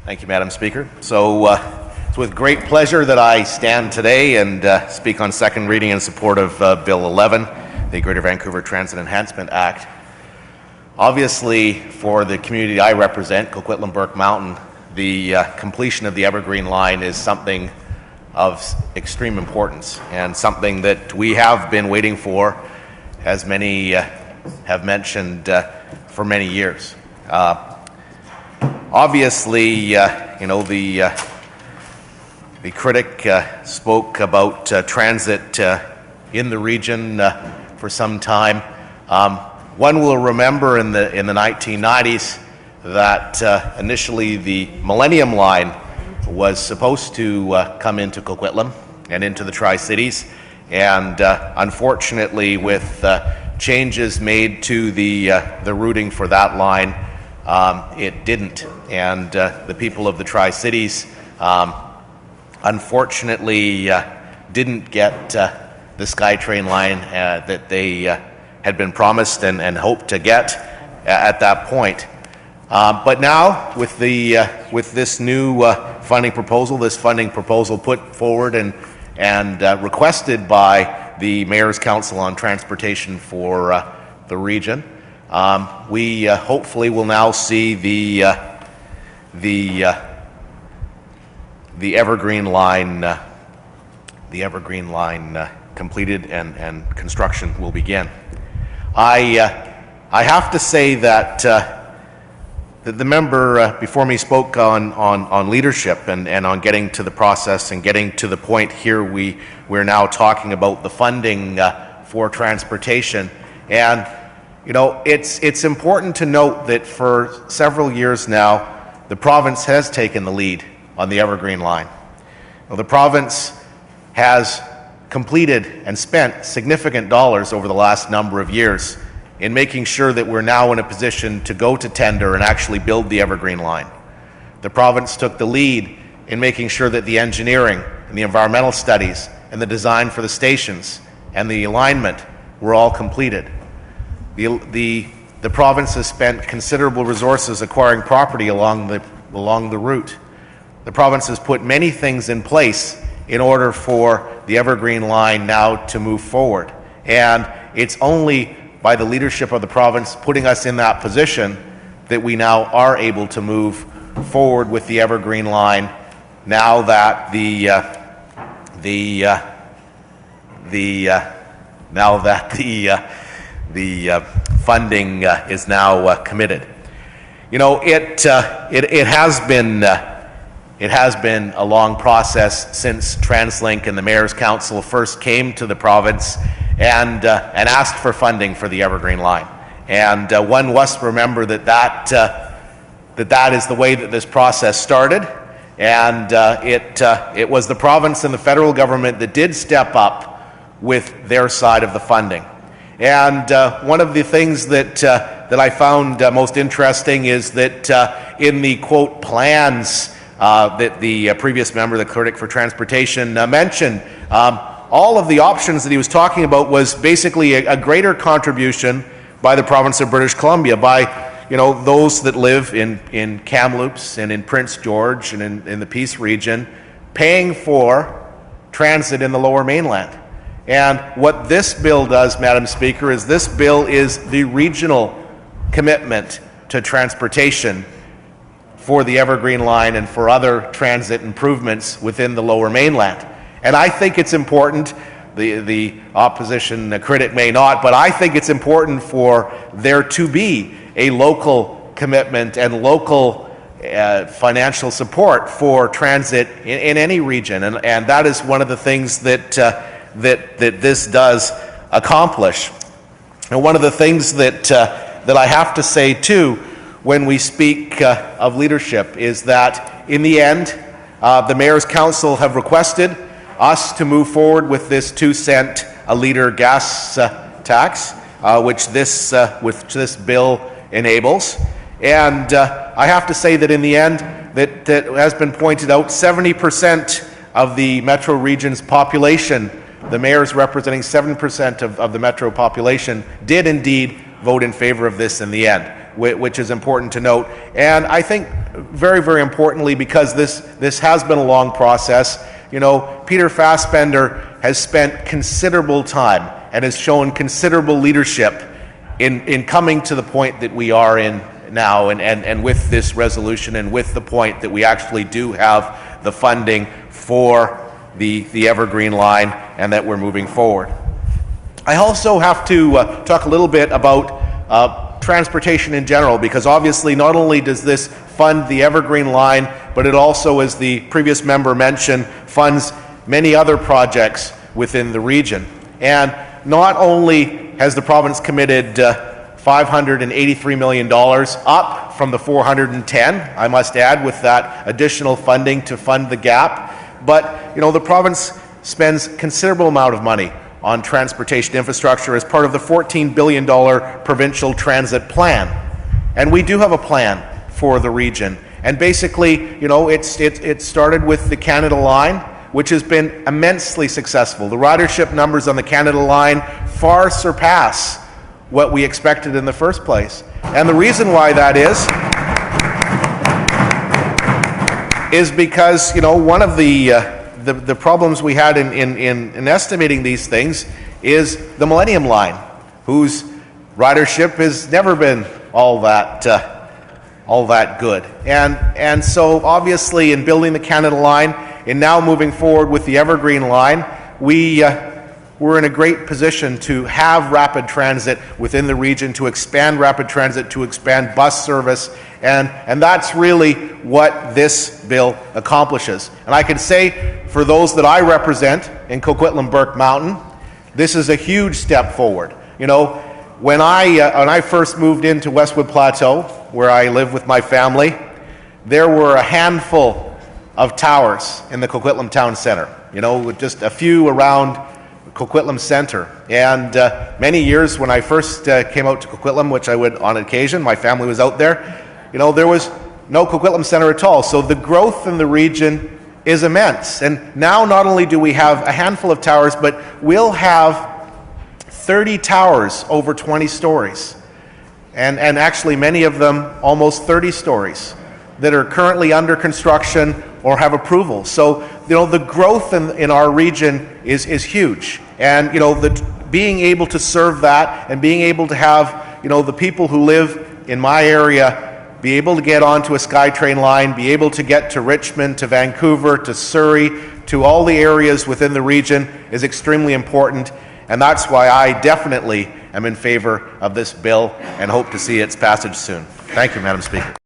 Thank you, Madam Speaker. So it's with great pleasure that I stand today and speak on second reading in support of Bill 11, the Greater Vancouver Transit Enhancement Act. Obviously, for the community I represent, Coquitlam-Burke Mountain, the completion of the Evergreen line is something of extreme importance and something that we have been waiting for, as many have mentioned, for many years. Obviously, the critic spoke about transit in the region for some time. One will remember in the 1990s that initially the Millennium Line was supposed to come into Coquitlam and into the Tri-Cities, and unfortunately, with changes made to the routing for that line, it didn't, and the people of the Tri-Cities unfortunately didn't get the SkyTrain line that they had been promised and hoped to get at that point. But now, with this new funding proposal put forward and requested by the Mayor's Council on Transportation for the region, we hopefully will now see the Evergreen line completed and construction will begin. I have to say that the member before me spoke on leadership and on getting to the process and getting to the point here. We're now talking about the funding for transportation, and it's important to note that for several years now, the province has taken the lead on the Evergreen line. The province has completed and spent significant dollars over the last number of years in making sure that we're now in a position to go to tender and actually build the Evergreen line. The province took the lead in making sure that the engineering and the environmental studies and the design for the stations and the alignment were all completed. The province has spent considerable resources acquiring property along the route. The province has put many things in place in order for the Evergreen line now to move forward. And it's only by the leadership of the province putting us in that position that we now are able to move forward with the Evergreen line now that the funding is now committed. It has been a long process since TransLink and the Mayor's Council first came to the province and asked for funding for the Evergreen line. And one must remember that is the way that this process started. And it was the province and the federal government that did step up with their side of the funding. And one of the things that I found most interesting is that in the quote plans that the previous member, the critic for transportation, mentioned, all of the options that he was talking about was basically a greater contribution by the province of British Columbia, by those that live in Kamloops and in Prince George and in the Peace region, paying for transit in the Lower Mainland. And what this bill does, Madam Speaker, is this bill is the regional commitment to transportation for the Evergreen line and for other transit improvements within the Lower Mainland. And I think it's important, the opposition critic may not, but I think it's important for there to be a local commitment and local financial support for transit in any region. And that is one of the things that this does accomplish. And one of the things that I have to say too, when we speak of leadership, is that in the end, the Mayor's Council have requested us to move forward with this 2-cent a litre gas tax, which this bill enables. And I have to say that in the end, that has been pointed out, 70% of the metro region's population, the mayors representing 7% of the metro population, did indeed vote in favor of this in the end. which is important to note. And I think very, very importantly, because this has been a long process, you know, Peter Fassbender has spent considerable time and has shown considerable leadership in coming to the point that we are in now, and with this resolution, and with the point that we actually do have the funding for the Evergreen line, and that we're moving forward. I also have to talk a little bit about transportation in general, because obviously not only does this fund the Evergreen line, but it also, as the previous member mentioned, funds many other projects within the region. And not only has the province committed $583 million, up from the 410, I must add, with that additional funding to fund the gap, but you know, the province spends considerable amount of money on transportation infrastructure as part of the $14 billion provincial transit plan. And we do have a plan for the region. And basically, you know, it started with the Canada line, which has been immensely successful. The ridership numbers on the Canada line far surpass what we expected in the first place. And the reason why that is because, you know, one of the problems we had in estimating these things is the Millennium Line, whose ridership has never been all that good. And so obviously, in building the Canada Line and now moving forward with the Evergreen Line, we're in a great position to have rapid transit within the region, to expand rapid transit, to expand bus service, and that's really what this bill accomplishes. And I can say, for those that I represent in Coquitlam-Burke Mountain, this is a huge step forward. You know, when I first moved into Westwood Plateau, where I live with my family, there were a handful of towers in the Coquitlam Town Centre, you know, with just a few around Coquitlam Centre. And many years when I first came out to Coquitlam, which I would on occasion, my family was out there, you know, there was no Coquitlam Centre at all. So the growth in the region is immense. And now not only do we have a handful of towers, but we'll have 30 towers over 20 stories. And actually many of them almost 30 stories that are currently under construction or have approval. So, you know, the growth in our region is huge. And, you know, being able to serve that and being able to have, you know, the people who live in my area be able to get onto a SkyTrain line, be able to get to Richmond, to Vancouver, to Surrey, to all the areas within the region is extremely important. And that's why I definitely am in favor of this bill and hope to see its passage soon. Thank you, Madam Speaker.